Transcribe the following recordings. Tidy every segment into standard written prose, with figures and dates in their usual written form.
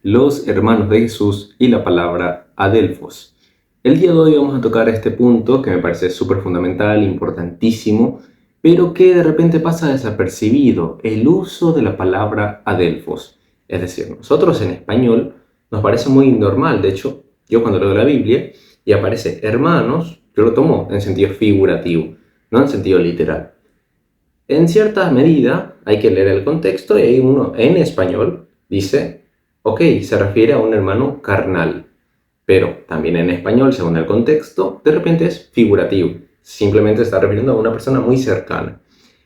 los hermanos de Jesús y la palabra adelphos. El día de hoy vamos a tocar este punto que me parece súper fundamental, importantísimo, pero que de repente pasa desapercibido, el uso de la palabra adelphos. Es decir, nosotros en español nos parece muy normal. De hecho, yo cuando leo la Biblia y aparece hermanos, yo lo tomo en sentido figurativo, no en sentido literal. En cierta medida hay que leer el contexto y ahí uno en español dice, ok, se refiere a un hermano carnal, pero también en español, según el contexto, de repente es figurativo, simplemente está refiriendo a una persona muy cercana.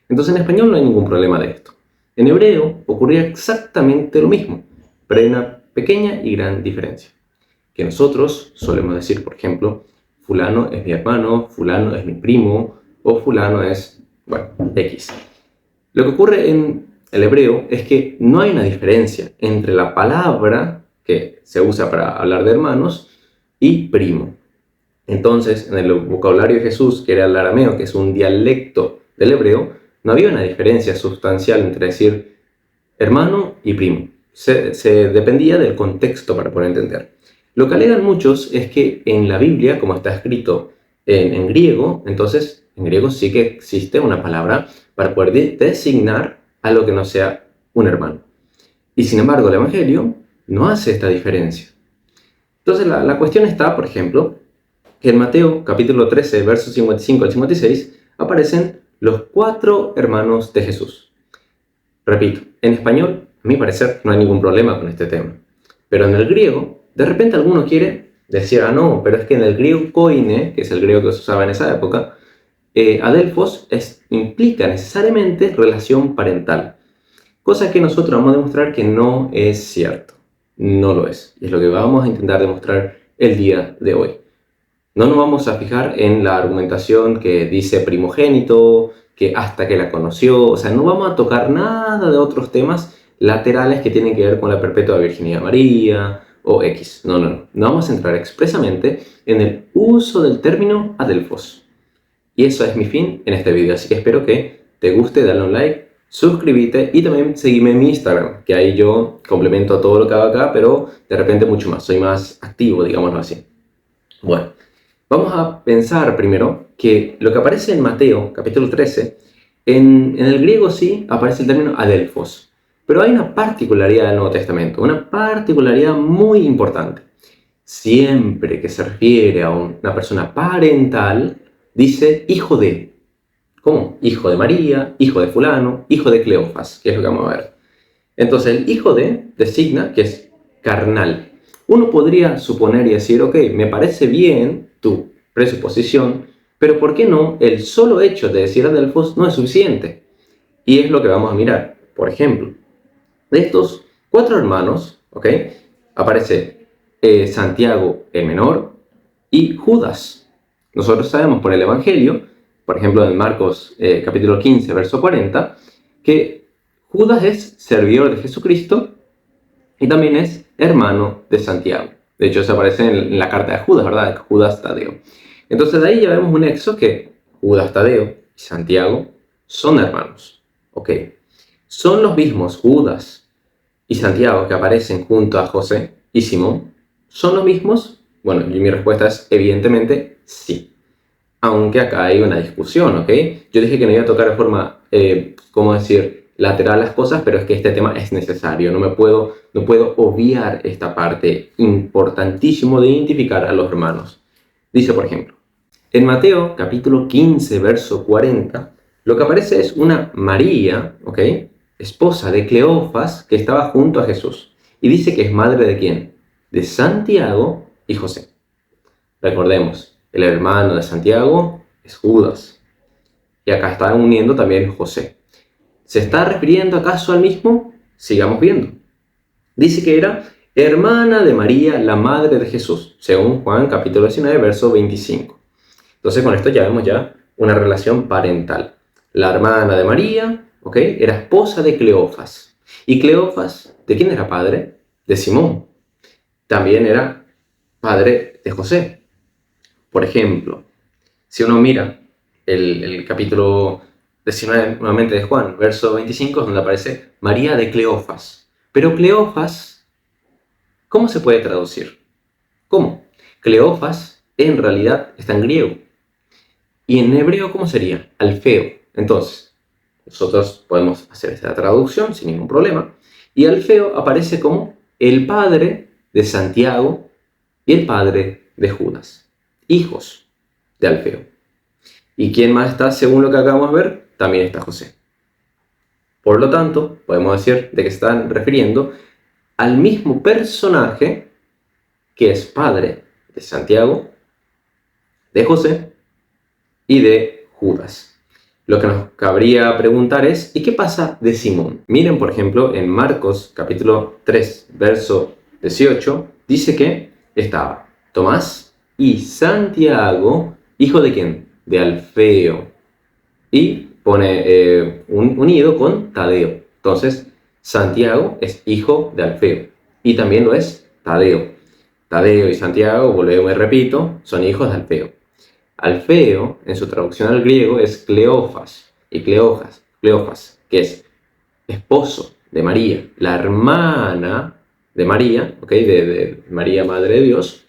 Entonces en español no hay ningún problema de esto. En hebreo ocurría exactamente lo mismo, pero hay una pequeña y gran diferencia. Que nosotros solemos decir, por ejemplo, fulano es mi hermano, fulano es mi primo, o fulano es, bueno, X. Lo que ocurre en el hebreo es que no hay una diferencia entre la palabra que se usa para hablar de hermanos y primo. Entonces, en el vocabulario de Jesús, que era el arameo, que es un dialecto del hebreo, no había una diferencia sustancial entre decir hermano y primo. Se dependía del contexto para poder entender. Lo que alegan muchos es que en la Biblia, como está escrito en griego, entonces en griego sí que existe una palabra para poder designar a lo que no sea un hermano. Y sin embargo, el Evangelio no hace esta diferencia. Entonces la cuestión está, por ejemplo, que en Mateo capítulo 13, versos 55 al 56, aparecen los 4 hermanos de Jesús. Repito, en español, a mi parecer, no hay ningún problema con este tema. Pero en el griego, de repente alguno quiere decir, no, pero es que en el griego koine, que es el griego que se usaba en esa época, adelphos implica necesariamente relación parental. Cosa que nosotros vamos a demostrar que no es cierto. No lo es. Y es lo que vamos a intentar demostrar el día de hoy. No nos vamos a fijar en la argumentación que dice primogénito, que hasta que la conoció, o sea, no vamos a tocar nada de otros temas laterales que tienen que ver con la perpetua virginidad de María o X. No vamos a entrar expresamente en el uso del término adelphos. Y eso es mi fin en este video, así que espero que te guste, dale un like, suscríbete y también seguime en mi Instagram, que ahí yo complemento todo lo que hago acá, pero de repente mucho más, soy más activo, digámoslo así. Bueno, vamos a pensar primero que lo que aparece en Mateo, capítulo 13, en el griego sí aparece el término adelphos, pero hay una particularidad del Nuevo Testamento, una particularidad muy importante. Siempre que se refiere a una persona parental, dice hijo de. ¿Cómo? Hijo de María, hijo de fulano, hijo de Cleofas, que es lo que vamos a ver. Entonces el hijo de designa que es carnal. Uno podría suponer y decir, ok, me parece bien tu presuposición, pero ¿por qué no? El solo hecho de decir adelphos no es suficiente. Y es lo que vamos a mirar. Por ejemplo, de estos 4 hermanos, ok, aparece Santiago el menor y Judas. Nosotros sabemos por el Evangelio, por ejemplo en Marcos capítulo 15, verso 40, que Judas es servidor de Jesucristo y también es hermano de Santiago. De hecho, eso aparece en la carta de Judas, ¿verdad? Judas Tadeo. Entonces, de ahí ya vemos un nexo que Judas Tadeo y Santiago son hermanos. ¿Ok? ¿Son los mismos Judas y Santiago que aparecen junto a José y Simón? ¿Son los mismos? Bueno, y mi respuesta es evidentemente sí. Aunque acá hay una discusión, ¿ok? Yo dije que no iba a tocar de forma, ¿cómo decir?, lateral las cosas, pero es que este tema es necesario. No puedo obviar esta parte importantísimo de identificar a los hermanos. Dice, por ejemplo, en Mateo capítulo 15, verso 40, lo que aparece es una María, ¿ok?, esposa de Cleofas, que estaba junto a Jesús. Y dice que es madre ¿de quién? De Santiago y José. Recordemos, el hermano de Santiago es Judas. Y acá está uniendo también José. ¿Se está refiriendo acaso al mismo? Sigamos viendo. Dice que era hermana de María, la madre de Jesús, según Juan capítulo 19, verso 25. Entonces con esto ya vemos ya una relación parental. La hermana de María, ¿ok?, era esposa de Cleofas. ¿Y Cleofas de quién era padre? De Simón. También era padre de José. Por ejemplo, si uno mira el capítulo 19 nuevamente de Juan, verso 25, es donde aparece María de Cleofas. Pero Cleofas ¿Cómo se puede traducir? ¿Cómo? Cleofas en realidad está en griego. ¿Y en hebreo cómo sería? Alfeo. Entonces, nosotros podemos hacer esta traducción sin ningún problema. Y Alfeo aparece como el padre de Santiago y el padre de Judas. Hijos de Alfeo. ¿Y quién más está según lo que acabamos de ver? También está José. Por lo tanto, podemos decir de que se están refiriendo al mismo personaje que es padre de Santiago, de José y de Judas. Lo que nos cabría preguntar es, ¿y qué pasa de Simón? Miren, por ejemplo, en Marcos capítulo 3, verso 18, dice que estaba Tomás y Santiago, hijo de ¿quién? De Alfeo. Y pone unido con Tadeo. Entonces, Santiago es hijo de Alfeo. Y también lo es Tadeo. Tadeo y Santiago, volvemos y repito, son hijos de Alfeo. Alfeo, en su traducción al griego, es Cleofas. Y Cleofas, que es esposo de María, la hermana de María, ¿okay? de María, Madre de Dios,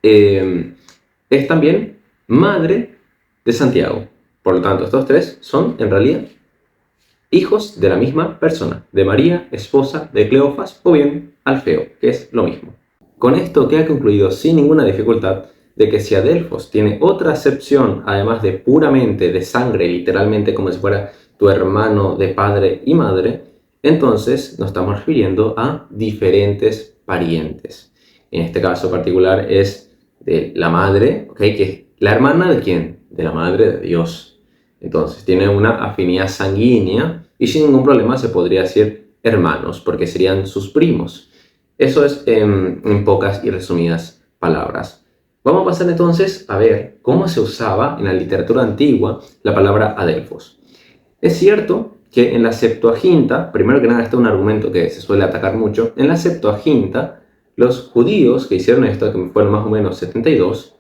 es también madre de Santiago. Por lo tanto, estos tres son, en realidad, hijos de la misma persona, de María, esposa de Cleofas, o bien Alfeo, que es lo mismo. Con esto queda concluido sin ninguna dificultad de que si Adelfos tiene otra acepción, además de puramente de sangre, literalmente como si fuera tu hermano de padre y madre, entonces nos estamos refiriendo a diferentes parientes. En este caso particular es de la madre, ¿okay? Que es la hermana de ¿quién? De la madre de Dios. Entonces tiene una afinidad sanguínea y sin ningún problema se podría decir hermanos, porque serían sus primos. Eso es en pocas y resumidas palabras. Vamos a pasar entonces a ver cómo se usaba en la literatura antigua la palabra Adelfos. Es cierto que en la Septuaginta, primero que nada está un argumento que se suele atacar mucho, en la Septuaginta los judíos que hicieron esto, que fueron más o menos 72,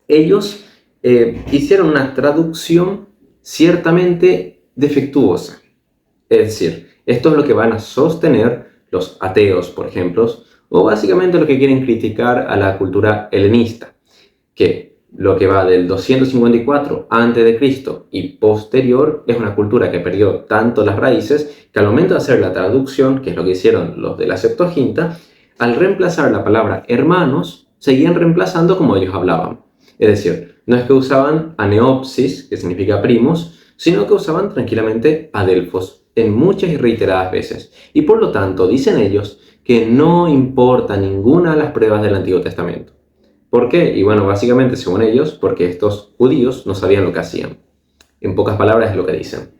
ellos hicieron una traducción ciertamente defectuosa. Es decir, esto es lo que van a sostener los ateos, por ejemplo, o básicamente lo que quieren criticar a la cultura helenista, que lo que va del 254 a.C. y posterior es una cultura que perdió tanto las raíces que al momento de hacer la traducción, que es lo que hicieron los de la Septuaginta, al reemplazar la palabra hermanos, seguían reemplazando como ellos hablaban. Es decir, no es que usaban aneopsis, que significa primos, sino que usaban tranquilamente adelfos en muchas y reiteradas veces. Y por lo tanto, dicen ellos que no importa ninguna de las pruebas del Antiguo Testamento. ¿Por qué? Y bueno, básicamente, según ellos, porque estos judíos no sabían lo que hacían. En pocas palabras es lo que dicen.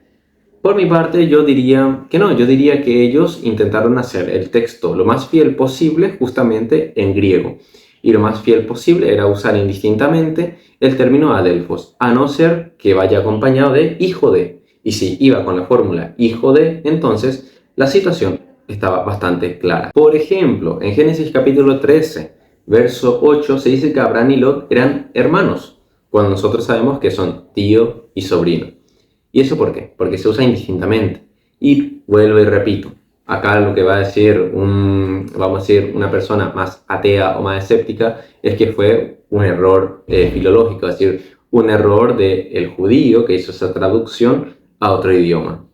Por mi parte, yo diría que no, yo diría que ellos intentaron hacer el texto lo más fiel posible justamente en griego. Y lo más fiel posible era usar indistintamente el término adelfos, a no ser que vaya acompañado de hijo de. Y si iba con la fórmula hijo de, entonces la situación estaba bastante clara. Por ejemplo, en Génesis capítulo 13, verso 8, se dice que Abraham y Lot eran hermanos, cuando nosotros sabemos que son tío y sobrino. ¿Y eso por qué? Porque se usa indistintamente. Y vuelvo y repito, acá lo que va a decir vamos a decir, una persona más atea o más escéptica es que fue un error filológico, es decir, un error del judío que hizo esa traducción a otro idioma.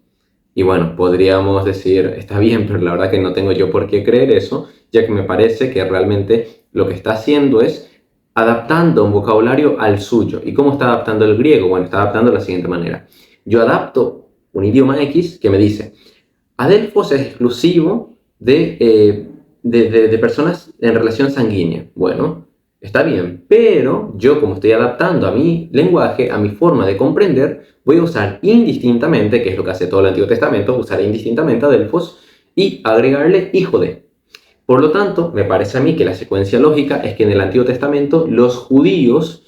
Y bueno, podríamos decir, está bien, pero la verdad que no tengo yo por qué creer eso, ya que me parece que realmente lo que está haciendo es adaptando un vocabulario al suyo. ¿Y cómo está adaptando el griego? Bueno, está adaptando de la siguiente manera. Yo adapto un idioma X que me dice, adelfos es exclusivo de personas en relación sanguínea. Bueno, está bien, pero yo como estoy adaptando a mi lenguaje, a mi forma de comprender, voy a usar indistintamente, que es lo que hace todo el Antiguo Testamento, usar indistintamente adelfos y agregarle hijo de. Por lo tanto, me parece a mí que la secuencia lógica es que en el Antiguo Testamento los judíos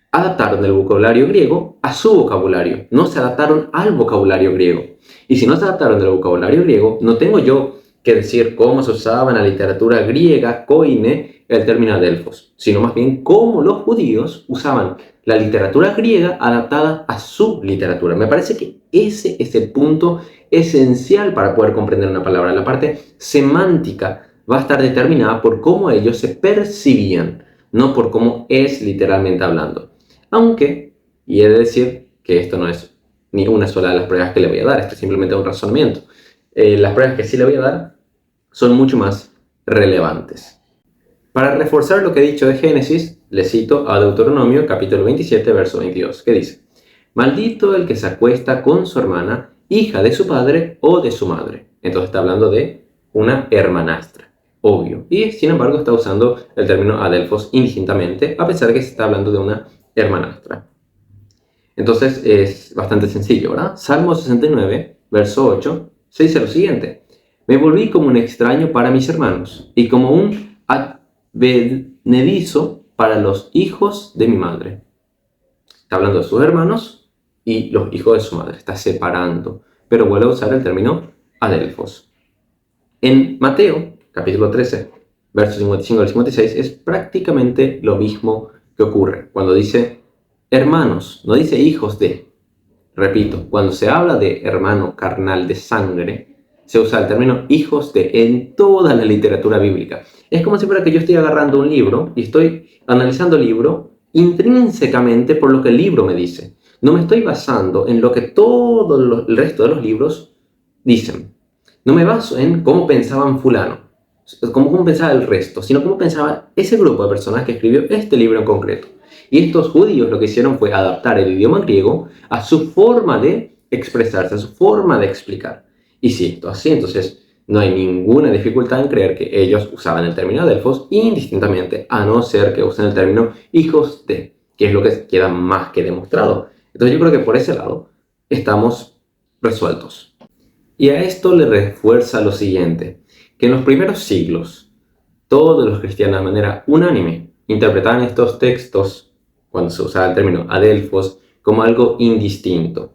adaptaron el vocabulario griego a su vocabulario, no se adaptaron al vocabulario griego. Y si no se adaptaron del vocabulario griego, no tengo yo que decir cómo se usaba en la literatura griega, koine, el término adelfos, sino más bien cómo los judíos usaban la literatura griega adaptada a su literatura. Me parece que ese es el punto esencial para poder comprender una palabra, la parte semántica va a estar determinada por cómo ellos se percibían, no por cómo es literalmente hablando. Aunque, y he de decir que esto no es ni una sola de las pruebas que le voy a dar, esto es simplemente un razonamiento. Las pruebas que sí le voy a dar son mucho más relevantes. Para reforzar lo que he dicho de Génesis, le cito a Deuteronomio capítulo 27, verso 22, que dice: maldito el que se acuesta con su hermana, hija de su padre o de su madre. Entonces está hablando de una hermanastra, obvio. Y sin embargo está usando el término adelphos indistintamente, a pesar de que se está hablando de una hermanastra. Entonces es bastante sencillo, ¿verdad? Salmo 69, verso 8, se dice lo siguiente: me volví como un extraño para mis hermanos y como un advenedizo para los hijos de mi madre. Está hablando de sus hermanos y los hijos de su madre. Está separando, pero vuelve a usar el término adelphos. En Mateo, capítulo 13, versos 55 al 56, es prácticamente lo mismo que ocurre cuando dice hermanos, no dice hijos de. Repito, cuando se habla de hermano carnal de sangre, se usa el término hijos de en toda la literatura bíblica. Es como si fuera que yo estoy agarrando un libro y estoy analizando el libro intrínsecamente por lo que el libro me dice. No me estoy basando en lo que todo el resto de los libros dicen. No me baso en cómo pensaban fulano, cómo pensaba el resto, sino cómo pensaba ese grupo de personas que escribió este libro en concreto. Y estos judíos lo que hicieron fue adaptar el idioma griego a su forma de expresarse, a su forma de explicar. Y si esto es así, entonces no hay ninguna dificultad en creer que ellos usaban el término adelphos indistintamente, a no ser que usen el término hijos de, que es lo que queda más que demostrado. Entonces yo creo que por ese lado estamos resueltos. Y a esto le refuerza lo siguiente, que en los primeros siglos todos los cristianos de manera unánime interpretaban estos textos, cuando se usaba el término adelphos, como algo indistinto.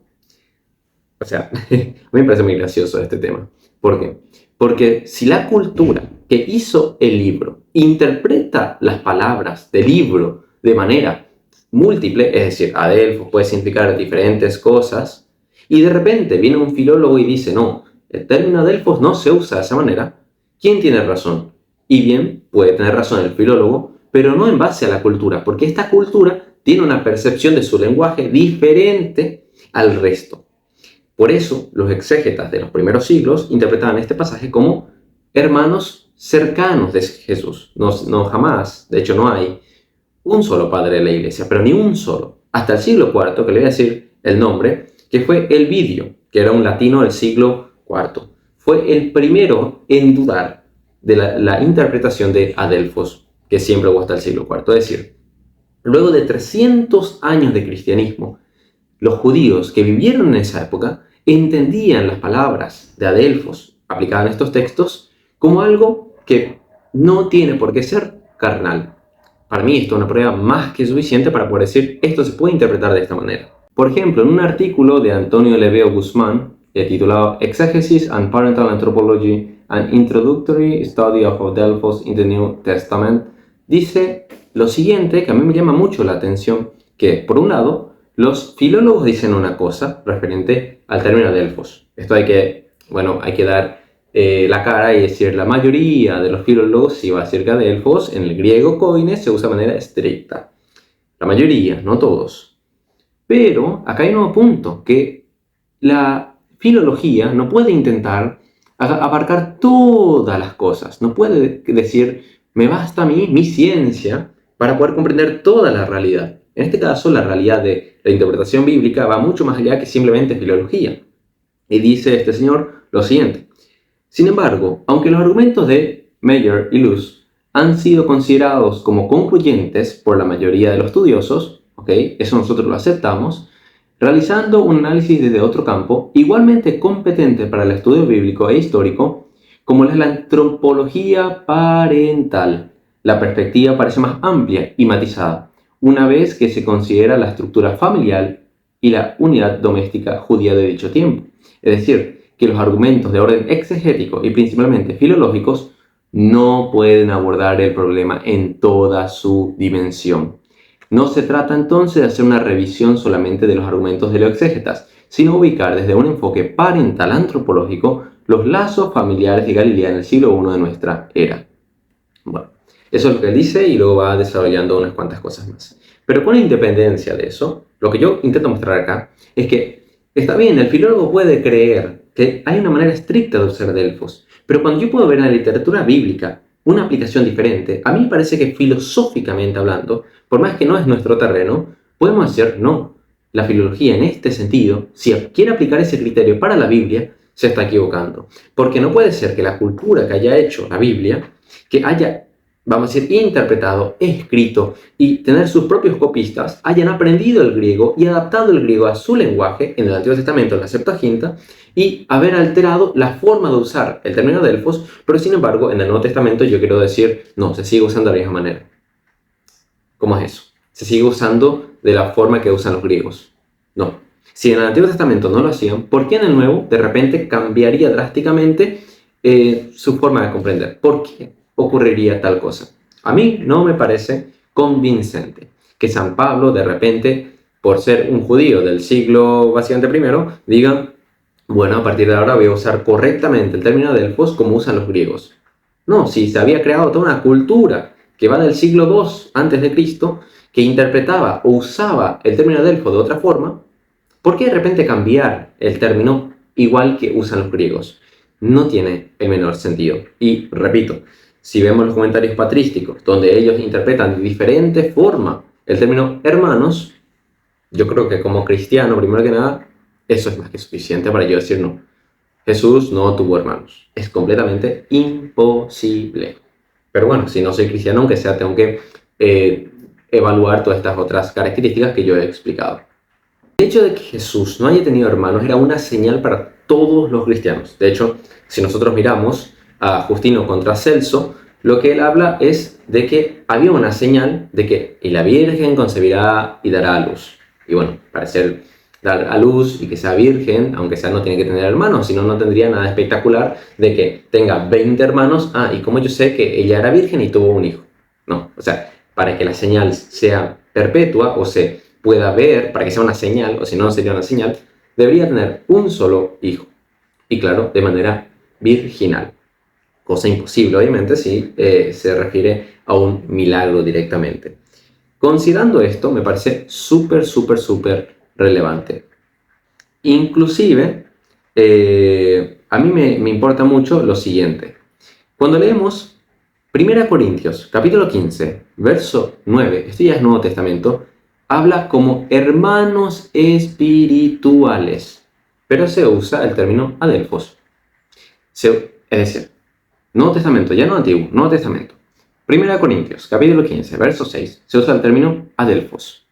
O sea, a mí me parece muy gracioso este tema. ¿Por qué? Porque si la cultura que hizo el libro interpreta las palabras del libro de manera múltiple, es decir, adelphos puede significar diferentes cosas, y de repente viene un filólogo y dice, no, el término adelphos no se usa de esa manera, ¿quién tiene razón? Y bien, puede tener razón el filólogo, pero no en base a la cultura, porque esta cultura tiene una percepción de su lenguaje diferente al resto. Por eso, los exégetas de los primeros siglos interpretaban este pasaje como hermanos cercanos de Jesús. No jamás, de hecho no hay un solo padre de la iglesia, pero ni un solo. Hasta el siglo IV, que le voy a decir el nombre, que fue Elvidio, que era un latino del siglo IV. Fue el primero en dudar de la interpretación de adelphos, que siempre hubo hasta el siglo IV. Es decir, luego de 300 años de cristianismo, los judíos que vivieron en esa época entendían las palabras de adelphos aplicadas en estos textos como algo que no tiene por qué ser carnal. Para mí esto es una prueba más que suficiente para poder decir esto se puede interpretar de esta manera. Por ejemplo, en un artículo de Antonio Leveo Guzmán, titulado Exegesis and Parental Anthropology, an Introductory Study of Adelphos in the New Testament, dice lo siguiente, que a mí me llama mucho la atención, que por un lado, los filólogos dicen una cosa referente al término adelphos. Esto hay que dar la cara y decir, la mayoría de los filólogos sí va a decir que adelphos en el griego koine se usa de manera estricta. La mayoría, no todos. Pero acá hay un nuevo punto, que la filología no puede intentar abarcar todas las cosas. No puede decir, me basta a mí, mi ciencia, para poder comprender toda la realidad. En este caso, la realidad de la interpretación bíblica va mucho más allá que simplemente filología. Y dice este señor lo siguiente. Sin embargo, aunque los argumentos de Meyer y Luce han sido considerados como concluyentes por la mayoría de los estudiosos, eso nosotros lo aceptamos, realizando un análisis desde otro campo, igualmente competente para el estudio bíblico e histórico, como es la antropología parental, la perspectiva parece más amplia y matizada, una vez que se considera la estructura familiar y la unidad doméstica judía de dicho tiempo. Es decir, que los argumentos de orden exegético y principalmente filológicos no pueden abordar el problema en toda su dimensión. No se trata entonces de hacer una revisión solamente de los argumentos de los exégetas, sino ubicar desde un enfoque parental antropológico los lazos familiares de Galilea en el siglo I de nuestra era. Bueno, eso es lo que él dice y luego va desarrollando unas cuantas cosas más. Pero con independencia de eso, lo que yo intento mostrar acá es que está bien, el filólogo puede creer que hay una manera estricta de usar Delfos, pero cuando yo puedo ver en la literatura bíblica una aplicación diferente, a mí me parece que filosóficamente hablando, por más que no es nuestro terreno, podemos decir no. La filología en este sentido, si quiere aplicar ese criterio para la Biblia, se está equivocando. Porque no puede ser que la cultura que haya hecho la Biblia, que haya, vamos a decir, interpretado, escrito y tener sus propios copistas, hayan aprendido el griego y adaptado el griego a su lenguaje en el Antiguo Testamento, en la Septuaginta, y haber alterado la forma de usar el término Delfos, pero sin embargo en el Nuevo Testamento yo quiero decir, no, se sigue usando de la misma manera. ¿Cómo es eso? Se sigue usando de la forma que usan los griegos. No. Si en el Antiguo Testamento no lo hacían, ¿por qué en el Nuevo de repente cambiaría drásticamente su forma de comprender? ¿Por qué ocurriría tal cosa? A mí no me parece convincente que San Pablo de repente, por ser un judío del siglo básicamente primero, diga, bueno, a partir de ahora voy a usar correctamente el término Delfos como usan los griegos. No, si se había creado toda una cultura que va del siglo II antes de Cristo, que interpretaba o usaba el término Delfos de otra forma, ¿por qué de repente cambiar el término igual que usan los griegos? No tiene el menor sentido. Y repito, si vemos los comentarios patrísticos, donde ellos interpretan de diferente forma el término hermanos, yo creo que como cristiano, primero que nada, eso es más que suficiente para yo decir no. Jesús no tuvo hermanos. Es completamente imposible. Pero bueno, si no soy cristiano, aunque sea, tengo que evaluar todas estas otras características que yo he explicado. El hecho de que Jesús no haya tenido hermanos era una señal para todos los cristianos. De hecho, si nosotros miramos a Justino contra Celso, lo que él habla es de que había una señal de que y la Virgen concebirá y dará a luz. Y bueno, parece dar a luz y que sea virgen, aunque sea no tiene que tener hermanos, si no, no tendría nada espectacular de que tenga 20 hermanos, y como yo sé que ella era virgen y tuvo un hijo. No, o sea, para que la señal sea perpetua o se pueda ver, para que sea una señal, o si no, no sería una señal, debería tener un solo hijo. Y claro, de manera virginal. Cosa imposible, obviamente, si se refiere a un milagro directamente. Considerando esto, me parece súper relevante. Inclusive, a mí me importa mucho lo siguiente. Cuando leemos 1 Corintios, capítulo 15, verso 9, esto ya es Nuevo Testamento, habla como hermanos espirituales, pero se usa el término adelfos. Es decir, Nuevo Testamento, ya no Antiguo, Nuevo Testamento. 1 Corintios, capítulo 15, verso 6, se usa el término adelfos,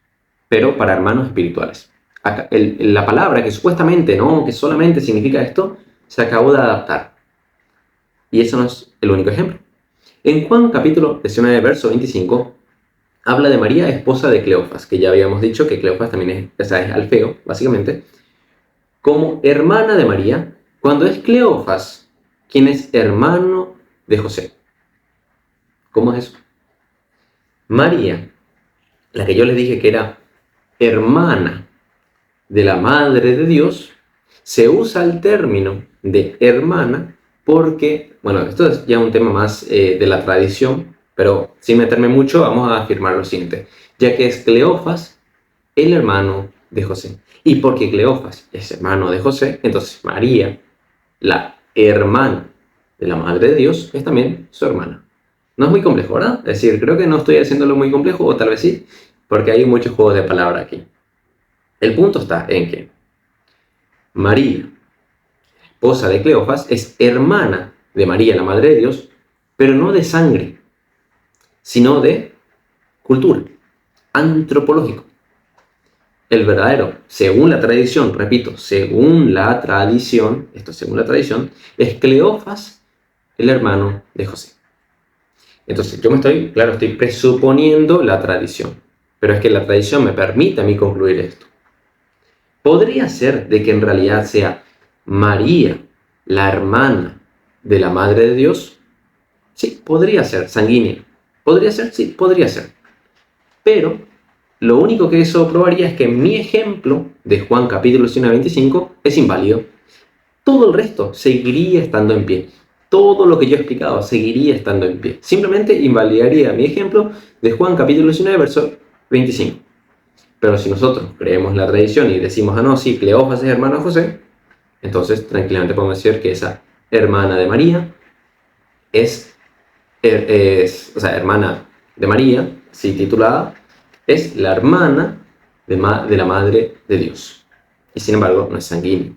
pero para hermanos espirituales. Acá, la palabra que supuestamente no, que solamente significa esto, se acabó de adaptar. Y eso no es el único ejemplo. En Juan capítulo 19, verso 25, habla de María, esposa de Cleofas, que ya habíamos dicho que Cleofas también es Alfeo, básicamente, como hermana de María, cuando es Cleofas quien es hermano de José. ¿Cómo es eso? María, la que yo les dije que era hermana de la Madre de Dios, se usa el término de hermana porque, bueno, esto es ya un tema más de la tradición, pero sin meterme mucho, vamos a afirmar lo siguiente, ya que es Cleofas el hermano de José. Y porque Cleofas es hermano de José, entonces María, la hermana de la Madre de Dios, es también su hermana. No es muy complejo, ¿verdad? Es decir, creo que no estoy haciéndolo muy complejo, o tal vez sí, porque hay muchos juegos de palabras aquí. El punto está en que María, esposa de Cleofas, es hermana de María, la Madre de Dios, pero no de sangre, sino de cultura, antropológico. El verdadero, según la tradición, repito, según la tradición, es Cleofas, el hermano de José. Entonces, yo estoy presuponiendo la tradición, pero es que la tradición me permite a mí concluir esto. ¿Podría ser de que en realidad sea María, la hermana de la Madre de Dios? Sí, podría ser, sanguínea. ¿Podría ser? Sí, podría ser. Pero lo único que eso probaría es que mi ejemplo de Juan capítulo 19 a 25 es inválido. Todo el resto seguiría estando en pie. Todo lo que yo he explicado seguiría estando en pie. Simplemente invalidaría mi ejemplo de Juan capítulo 19 verso 25. Pero si nosotros creemos la tradición y decimos, no, sí, Cleofas es hermano de José, entonces tranquilamente podemos decir que esa hermana de María es hermana de María, sí titulada, es la hermana de la Madre de Dios. Y sin embargo, no es sanguínea.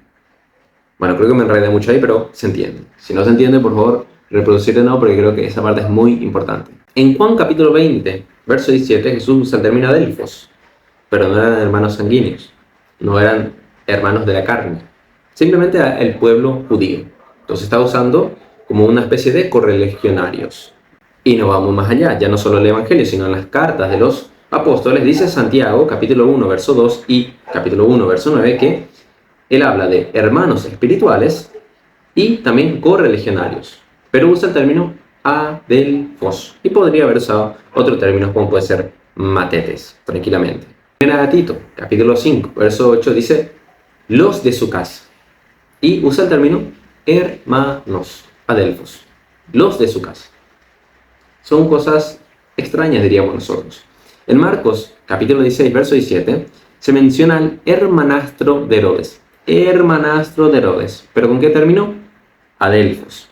Bueno, creo que me enredé mucho ahí, pero se entiende. Si no se entiende, por favor, reproducir de nuevo porque creo que esa parte es muy importante. En Juan capítulo 20, verso 17, Jesús usa el término adelfos, pero no eran hermanos sanguíneos, no eran hermanos de la carne, simplemente el pueblo judío. Entonces está usando como una especie de correligionarios. Y no vamos más allá, ya no solo el Evangelio, sino en las cartas de los apóstoles, dice Santiago, capítulo 1, verso 2 y capítulo 1, verso 9, que él habla de hermanos espirituales y también correligionarios, pero usa el término adelfos. Y podría haber usado otro término como puede ser matetes, tranquilamente. Primera de Tito, capítulo 5, verso 8, dice los de su casa. Y usa el término hermanos, adelfos, los de su casa. Son cosas extrañas, diríamos nosotros. En Marcos, capítulo 16, verso 17, se menciona al hermanastro de Herodes. Hermanastro de Herodes. ¿Pero con qué término? Adelfos.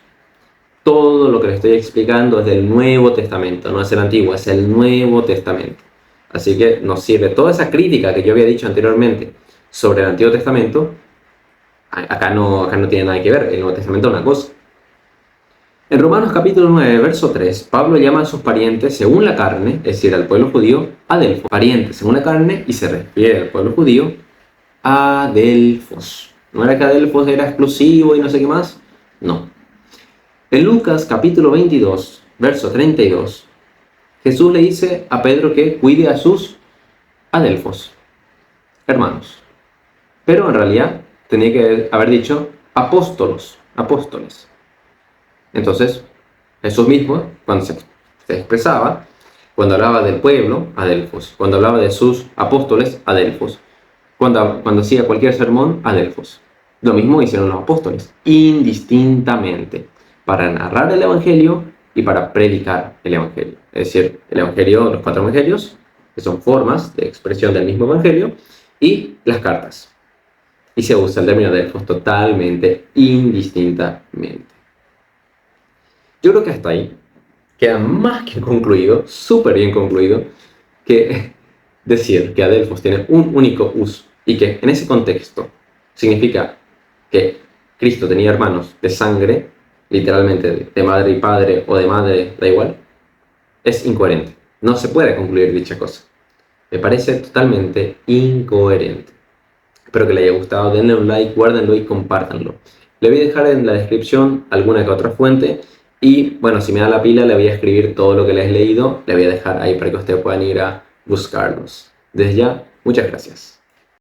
Todo lo que les estoy explicando es del Nuevo Testamento, no es el Antiguo, es el Nuevo Testamento. Así que nos sirve toda esa crítica que yo había dicho anteriormente sobre el Antiguo Testamento. Acá no tiene nada que ver, el Nuevo Testamento es una cosa. En Romanos capítulo 9, verso 3, Pablo llama a sus parientes según la carne, es decir, al pueblo judío, adelfos. Parientes según la carne, y se refiere al pueblo judío, adelfos. ¿No era que adelfos era exclusivo y no sé qué más? No. En Lucas capítulo 22, verso 32, Jesús le dice a Pedro que cuide a sus adelfos, hermanos. Pero en realidad tenía que haber dicho apóstolos, apóstoles. Entonces, Jesús mismo, cuando se expresaba, cuando hablaba del pueblo, adelfos. Cuando hablaba de sus apóstoles, adelfos. Cuando hacía cualquier sermón, adelfos. Lo mismo hicieron los apóstoles, indistintamente, para narrar el Evangelio y para predicar el Evangelio. Es decir, el Evangelio, los 4 Evangelios, que son formas de expresión del mismo Evangelio, y las cartas. Y se usa el término adelfos totalmente, indistintamente. Yo creo que hasta ahí queda más que concluido, súper bien concluido, que decir que adelfos tiene un único uso y que en ese contexto significa que Cristo tenía hermanos de sangre, literalmente de madre y padre o de madre, da igual, es incoherente. No se puede concluir dicha cosa. Me parece totalmente incoherente. Espero que les haya gustado, denle un like, guárdenlo y compártanlo. Le voy a dejar en la descripción alguna que otra fuente y bueno, si me da la pila le voy a escribir todo lo que les he leído, le voy a dejar ahí para que ustedes puedan ir a buscarlos. Desde ya, muchas gracias.